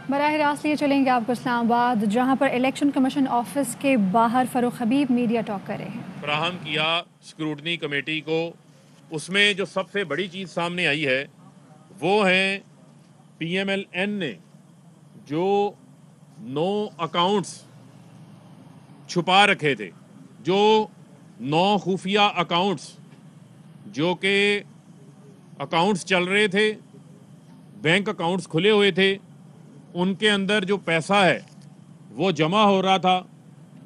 बराह रास्त लिए चलेंगे आपको इस्लामाबाद, जहां पर इलेक्शन कमीशन ऑफिस के बाहर फ़ारूक हबीब मीडिया टॉक कर रहे हैं। फ्राहम किया स्क्रूटनी कमेटी को। उसमें जो सबसे बड़ी चीज़ सामने आई है वो है PMLN ने जो 9 अकाउंट्स छुपा रखे थे, जो 9 खुफिया अकाउंट्स जो कि अकाउंट्स चल रहे थे, बैंक अकाउंट्स खुले हुए थे, उनके अंदर जो पैसा है वो जमा हो रहा था।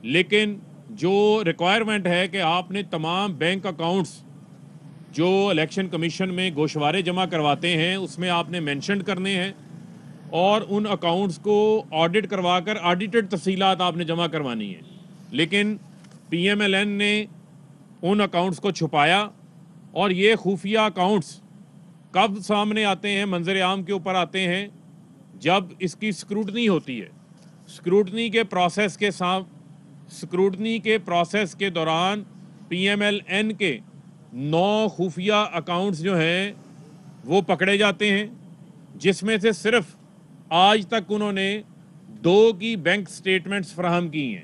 लेकिन जो रिक्वायरमेंट है कि आपने तमाम बैंक अकाउंट्स जो इलेक्शन कमीशन में गोशवारे जमा करवाते हैं उसमें आपने मेंशन करने हैं और उन अकाउंट्स को ऑडिट करवाकर ऑडिटेड तफसीलात आपने जमा करवानी है। लेकिन PMLN ने उन अकाउंट्स को छुपाया और ये खुफिया अकाउंट्स कब सामने आते हैं, मंजर आम के ऊपर आते हैं जब इसकी स्क्रूटनी होती है। स्क्रूटनी के प्रोसेस के दौरान PMLN के 9 खुफिया अकाउंट्स जो हैं वो पकड़े जाते हैं, जिसमें से सिर्फ आज तक उन्होंने 2 की बैंक स्टेटमेंट्स फराहम की हैं।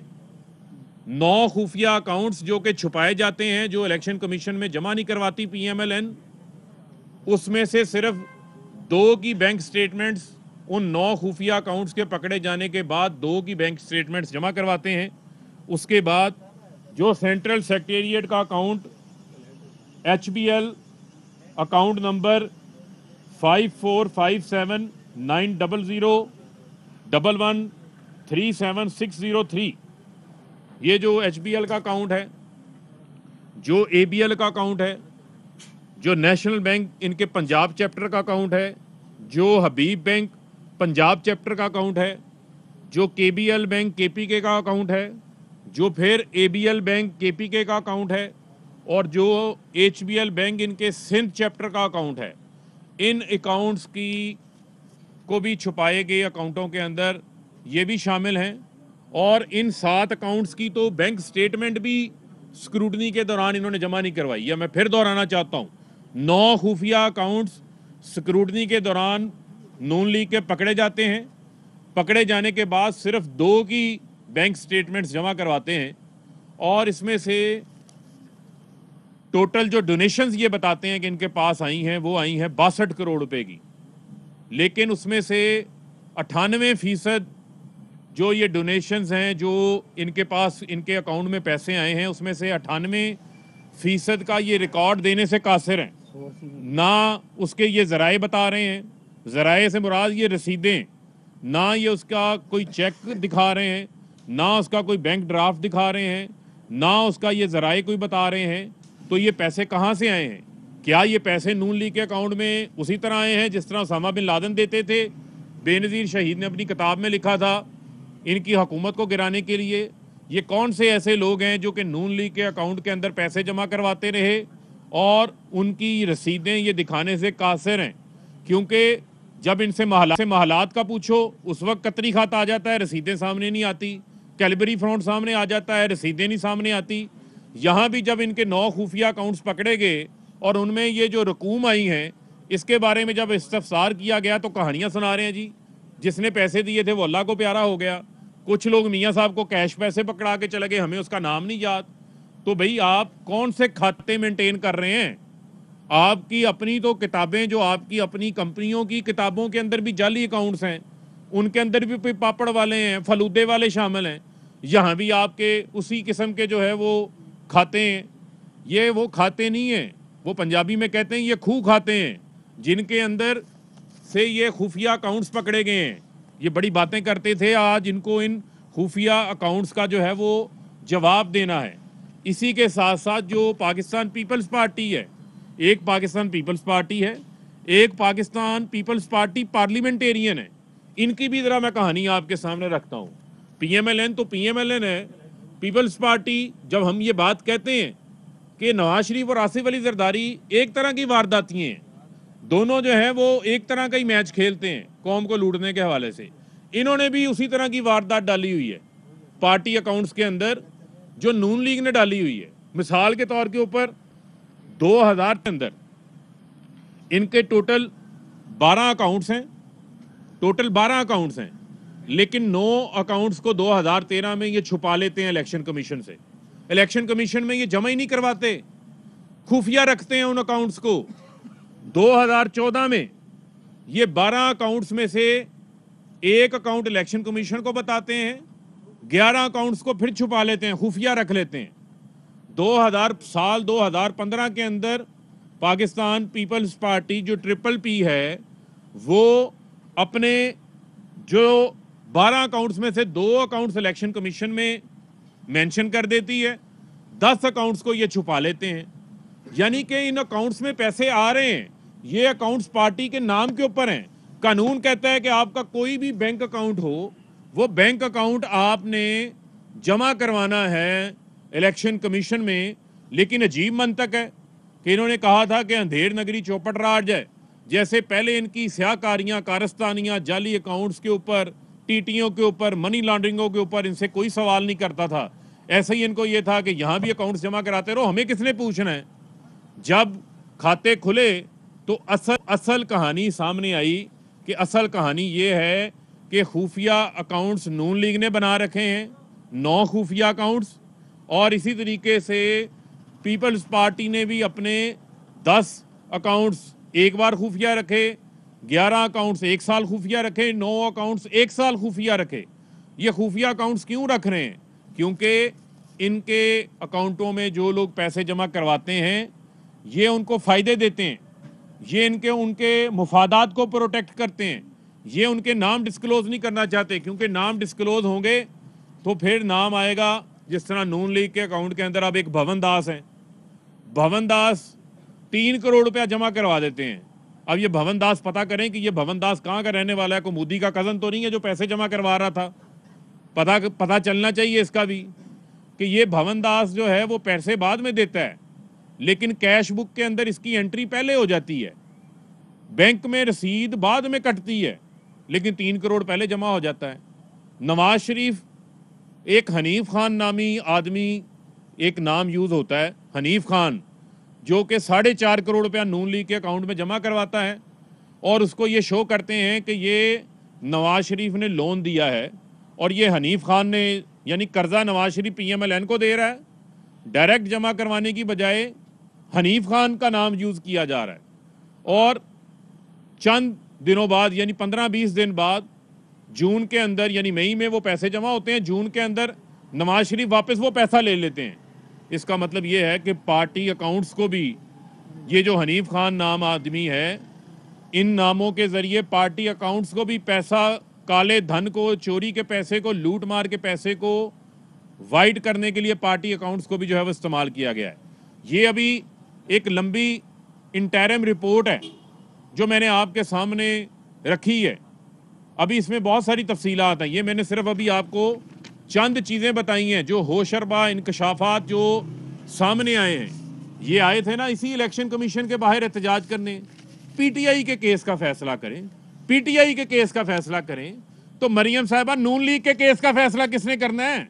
9 खुफिया अकाउंट्स जो कि छुपाए जाते हैं, जो इलेक्शन कमीशन में जमा नहीं करवाती PMLN, उसमें से सिर्फ 2 की बैंक स्टेटमेंट्स उन 9 खुफिया अकाउंट्स के पकड़े जाने के बाद 2 की बैंक स्टेटमेंट्स जमा करवाते हैं। उसके बाद जो सेंट्रल सेक्रेटेरिएट का अकाउंट HBL अकाउंट नंबर 545790113763, ये जो HBL का अकाउंट है, जो ABL का अकाउंट है, जो नेशनल बैंक इनके पंजाब चैप्टर का अकाउंट है, जो हबीब बैंक पंजाब चैप्टर का अकाउंट है, जो KBL बैंक KPK का अकाउंट है, जो फिर ABL बैंक KPK का अकाउंट है और जो HBL बैंक इनके सिंध चैप्टर का अकाउंट है। इन अकाउंट्स की को भी छुपाए गए अकाउंटों के अंदर ये भी शामिल हैं और इन 7 अकाउंट्स की तो बैंक स्टेटमेंट भी स्क्रूटनी के दौरान इन्होंने जमा नहीं करवाई है। मैं फिर दोहराना चाहता हूँ, 9 खुफिया अकाउंट्स स्क्रूटनी के दौरान नून लीग के पकड़े जाते हैं। पकड़े जाने के बाद सिर्फ 2 की बैंक स्टेटमेंट्स जमा करवाते हैं और इसमें से टोटल जो डोनेशंस ये बताते हैं कि इनके पास आई हैं वो आई हैं 62 करोड़ रुपए की। लेकिन उसमें से 98% जो ये डोनेशंस हैं जो इनके पास इनके अकाउंट में पैसे आए हैं, उसमें से 98% का ये रिकॉर्ड देने से कासिर हैं। ना उसके ये ज़राए बता रहे हैं, ज़राए से मुराद ये रसीदें, ना ये उसका कोई चेक दिखा रहे हैं, ना उसका कोई बैंक ड्राफ्ट दिखा रहे हैं, ना उसका ये ज़राए कोई बता रहे हैं। तो ये पैसे कहाँ से आए हैं? क्या ये पैसे नून लीग के अकाउंट में उसी तरह आए हैं जिस तरह उसामा बिन लादेन देते थे? बेनज़ीर शहीद ने अपनी किताब में लिखा था इनकी हुकूमत को गिराने के लिए। ये कौन से ऐसे लोग हैं जो कि नून लीग के अकाउंट के अंदर पैसे जमा करवाते रहे और उनकी रसीदें ये दिखाने से कासिर हैं? क्योंकि जब इनसे महलात का पूछो उस वक्त कतरी खात आ जाता है, रसीदें सामने नहीं आती। कैलबरी फ्रॉड सामने आ जाता है, रसीदें नहीं सामने आती। यहाँ भी जब इनके 9 खुफिया अकाउंट्स पकड़े गए और उनमें ये जो रकूम आई हैं इसके बारे में जब इस्तफसार किया गया तो कहानियाँ सुना रहे हैं जी, जिसने पैसे दिए थे वो अल्लाह को प्यारा हो गया। कुछ लोग मियाँ साहब को कैश पैसे पकड़ा के चले गए, हमें उसका नाम नहीं याद। तो भाई आप कौन से खाते मेंटेन कर रहे हैं? आपकी अपनी तो किताबें, जो आपकी अपनी कंपनियों की किताबों के अंदर भी जाली अकाउंट्स हैं, उनके अंदर भी पापड़ वाले हैं, फलूदे वाले शामिल हैं। यहाँ भी आपके उसी किस्म के जो है वो खाते हैं। ये वो खाते नहीं हैं, वो पंजाबी में कहते हैं ये खूह खाते हैं, जिनके अंदर से ये खुफिया अकाउंट्स पकड़े गए हैं। ये बड़ी बातें करते थे, आज इनको इन खुफिया अकाउंट्स का जो है वो जवाब देना है। इसी के साथ साथ जो पाकिस्तान पीपल्स पार्टी है, एक पाकिस्तान पीपल्स पार्टी है, एक पाकिस्तान पीपल्स पार्टी पार्लियामेंटेरियन है, इनकी भी ज़रा मैं कहानी आपके सामने रखता हूँ। PMLN तो PMLN है, पीपल्स पार्टी। जब हम ये बात कहते हैं कि नवाज शरीफ और आसिफ अली जरदारी एक तरह की वारदाती हैं, दोनों जो है वो एक तरह का ही मैच खेलते हैं कौम को लूटने के हवाले से, इन्होंने भी उसी तरह की वारदात डाली हुई है पार्टी अकाउंट्स के अंदर जो नून लीग ने डाली हुई है। मिसाल के तौर के ऊपर 2000 के अंदर इनके टोटल 12 अकाउंट्स हैं, लेकिन 9 अकाउंट्स को 2013 में ये छुपा लेते हैं इलेक्शन कमीशन से। इलेक्शन कमीशन में ये जमा ही नहीं करवाते, खुफिया रखते हैं उन अकाउंट्स को। 2014 में ये 12 अकाउंट्स में से एक अकाउंट इलेक्शन कमीशन को बताते हैं, 11 अकाउंट्स को फिर छुपा लेते हैं, खुफिया रख लेते हैं। 2015 के अंदर पाकिस्तान पीपल्स पार्टी जो ट्रिपल पी है, वो अपने जो 12 अकाउंट्स में से 2 अकाउंट्स इलेक्शन कमीशन में मेंशन कर देती है, 10 अकाउंट्स को ये छुपा लेते हैं। यानी कि इन अकाउंट्स में पैसे आ रहे हैं, ये अकाउंट्स पार्टी के नाम के ऊपर हैं। कानून कहता है कि आपका कोई भी बैंक अकाउंट हो, वो बैंक अकाउंट आपने जमा करवाना है इलेक्शन कमीशन में। लेकिन अजीब मंतक है कि इन्होंने कहा था कि अंधेर नगरी चौपट राज है, जैसे पहले इनकी स्याहकारियां, कारस्तानियां, जाली अकाउंट्स के ऊपर, टीटीओं के ऊपर, मनी लॉन्ड्रिंगों के ऊपर इनसे कोई सवाल नहीं करता था। ऐसे ही इनको ये था कि यहां भी अकाउंट्स जमा कराते रहो, हमें किसने पूछना है। जब खाते खुले तो असल कहानी सामने आई कि असल कहानी ये है कि खुफिया अकाउंट्स नून लीग ने बना रखे हैं, 9 खुफिया अकाउंट्स, और इसी तरीके से पीपल्स पार्टी ने भी अपने 10 अकाउंट्स एक बार खुफिया रखे, 11 अकाउंट्स 1 साल खुफिया रखे, 9 अकाउंट्स 1 साल खुफिया रखे। ये खुफिया अकाउंट्स क्यों रख रहे हैं? क्योंकि इनके अकाउंटों में जो लोग पैसे जमा करवाते हैं, ये उनको फ़ायदे देते हैं, ये उनके मुफादात को प्रोटेक्ट करते हैं। ये उनके नाम डिस्क्लोज नहीं करना चाहते, क्योंकि नाम डिस्क्लोज होंगे तो फिर नाम आएगा, जिस तरह नून लीग के अकाउंट के अंदर अब एक भवन दास है। भवन दास 3 करोड़ रुपया जमा करवा देते हैं। अब ये भवन दास पता करें कि ये भवन दास कहाँ का रहने वाला है, को मोदी का कज़न तो नहीं है जो पैसे जमा करवा रहा था। पता चलना चाहिए इसका भी कि ये भवन दास जो है वो पैसे बाद में देता है, लेकिन कैश बुक के अंदर इसकी एंट्री पहले हो जाती है, बैंक में रसीद बाद में कटती है, लेकिन 3 करोड़ पहले जमा हो जाता है। नवाज शरीफ, एक हनीफ खान नामी आदमी, एक नाम यूज होता है हनीफ खान, जो कि 4.5 करोड़ रुपया नून लीग के अकाउंट में जमा करवाता है, और उसको ये शो करते हैं कि ये नवाज शरीफ ने लोन दिया है, और ये हनीफ खान ने, यानी कर्जा नवाज शरीफ PMLN को दे रहा है। डायरेक्ट जमा करवाने की बजाय हनीफ खान का नाम यूज किया जा रहा है, और चंद दिनों बाद, यानी 15-20 दिन बाद, जून के अंदर, यानी मई में वो पैसे जमा होते हैं, जून के अंदर नवाज शरीफ वापस वो पैसा ले लेते हैं। इसका मतलब ये है कि पार्टी अकाउंट्स को भी, ये जो हनीफ खान नाम आदमी है, इन नामों के जरिए पार्टी अकाउंट्स को भी पैसा, काले धन को, चोरी के पैसे को, लूट मार के पैसे को वाइट करने के लिए पार्टी अकाउंट्स को भी जो है वो इस्तेमाल किया गया है। ये अभी एक लंबी इंटरिम रिपोर्ट है जो मैंने आपके सामने रखी है। अभी इसमें बहुत सारी तफसीलात हैं, ये मैंने सिर्फ अभी आपको चंद चीज़ें बताई हैं जो होशरबा इंकशाफात जो सामने आए हैं। ये आए थे ना इसी इलेक्शन कमीशन के बाहर एहतजाज करने, PTI के केस का फैसला करें, PTI के केस का फैसला करें। तो मरियम साहिबा, नून लीग के केस का फैसला किसने करना है?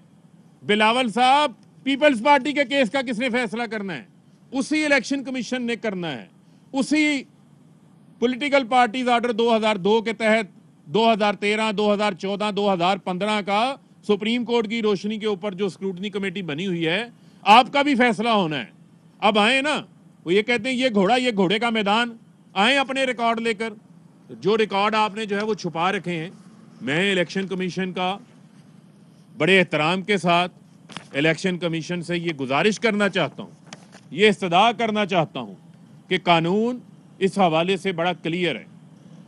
बिलावल साहब, पीपल्स पार्टी के केस का किसने फैसला करना है? उसी इलेक्शन कमीशन ने करना है। उसी पॉलिटिकल पार्टीज ऑर्डर 2002 के तहत 2013, 2014, 2015 का सुप्रीम कोर्ट की रोशनी के ऊपर जो स्क्रूटनी कमेटी बनी हुई है, आपका भी फैसला होना है। अब आए ना, वो ये कहते हैं ये घोड़ा, ये घोड़े का मैदान, आए अपने रिकॉर्ड लेकर। जो रिकॉर्ड आपने जो है वो छुपा रखे हैं, मैं इलेक्शन कमीशन का बड़े एहतराम के साथ इलेक्शन कमीशन से ये गुजारिश करना चाहता हूँ, ये इस्तदा करना चाहता हूँ कि कानून इस हवाले से बड़ा क्लियर है,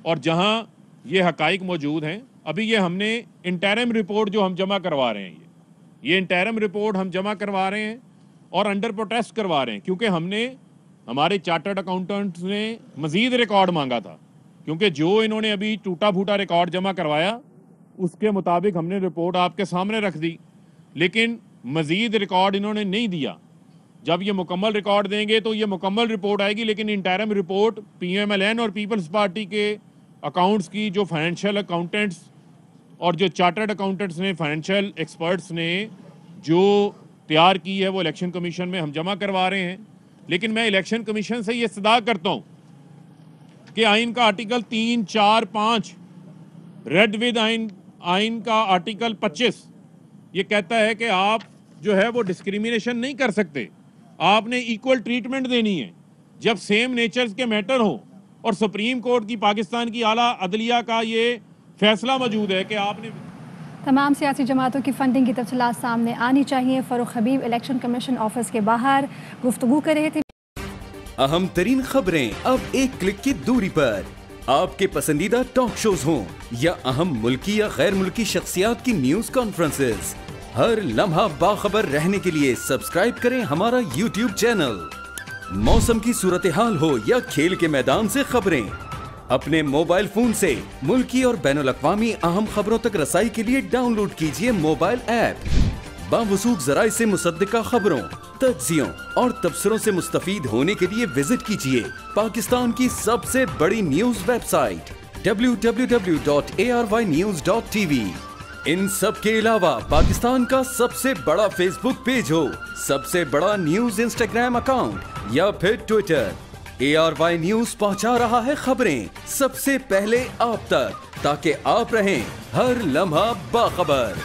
और जहाँ ये हकाइक मौजूद हैं, अभी ये हमने इंटरिम रिपोर्ट जो हम जमा करवा रहे हैं, ये इंटरिम रिपोर्ट हम जमा करवा रहे हैं और अंडर प्रोटेस्ट करवा रहे हैं, क्योंकि हमने, हमारे चार्टर्ड अकाउंटेंट्स ने मज़ीद रिकॉर्ड मांगा था, क्योंकि जो इन्होंने अभी टूटा फूटा रिकॉर्ड जमा करवाया उसके मुताबिक हमने रिपोर्ट आपके सामने रख दी, लेकिन मज़ीद रिकॉर्ड इन्होंने नहीं दिया। जब ये मुकम्मल रिकॉर्ड देंगे तो ये मुकम्मल रिपोर्ट आएगी, लेकिन इंटरिम रिपोर्ट PMLN और पीपल्स पार्टी के अकाउंट्स की जो फाइनेंशियल अकाउंटेंट्स और जो चार्टर्ड अकाउंटेंट्स ने, फाइनेंशियल एक्सपर्ट्स ने जो तैयार की है, वो इलेक्शन कमीशन में हम जमा करवा रहे हैं। लेकिन मैं इलेक्शन कमीशन से ये इस्तदा करता हूँ कि आइन का आर्टिकल 3, 4, 5 रेड विद आइन आइन का आर्टिकल 25 ये कहता है कि आप जो है वो डिस्क्रिमिनेशन नहीं कर सकते, आपने इक्वल ट्रीटमेंट देनी है जब सेम नेचर्स के मैटर हो। और सुप्रीम कोर्ट की पाकिस्तान की आला अदलिया का ये फैसला मौजूद है कि आपने तमाम सियासी जमातों की फंडिंग की तफसीलात सामने आनी चाहिए। फ़ारूक हबीब इलेक्शन कमीशन ऑफिस के बाहर गुफ्तगू कर रहे थे। अहम तरीन खबरें अब एक क्लिक की दूरी पर, आपके पसंदीदा टॉक शोज हों या अहम मुल्की या गैर मुल्की शख्सियात की न्यूज कॉन्फ्रेंसेस, हर लम्हा बाखबर रहने के लिए सब्सक्राइब करें हमारा YouTube चैनल। मौसम की सूरत हाल हो या खेल के मैदान से खबरें, अपने मोबाइल फोन से मुल्की और बैनुल-अक़वामी अहम खबरों तक रसाई के लिए डाउनलोड कीजिए मोबाइल ऐप। बावसूख ज़राए से मुसद्दिका खबरों, तज्ज़ियों और तबसरों से मुस्तफ़ीद होने के लिए विजिट कीजिए पाकिस्तान की सबसे बड़ी न्यूज वेबसाइट www.arynews.tv। इन सब के अलावा पाकिस्तान का सबसे बड़ा फेसबुक पेज हो, सबसे बड़ा न्यूज इंस्टाग्राम अकाउंट या फिर ट्विटर, ARY न्यूज पहुंचा रहा है खबरें सबसे पहले आप तक, ताकि आप रहें हर लम्हा बाखबर।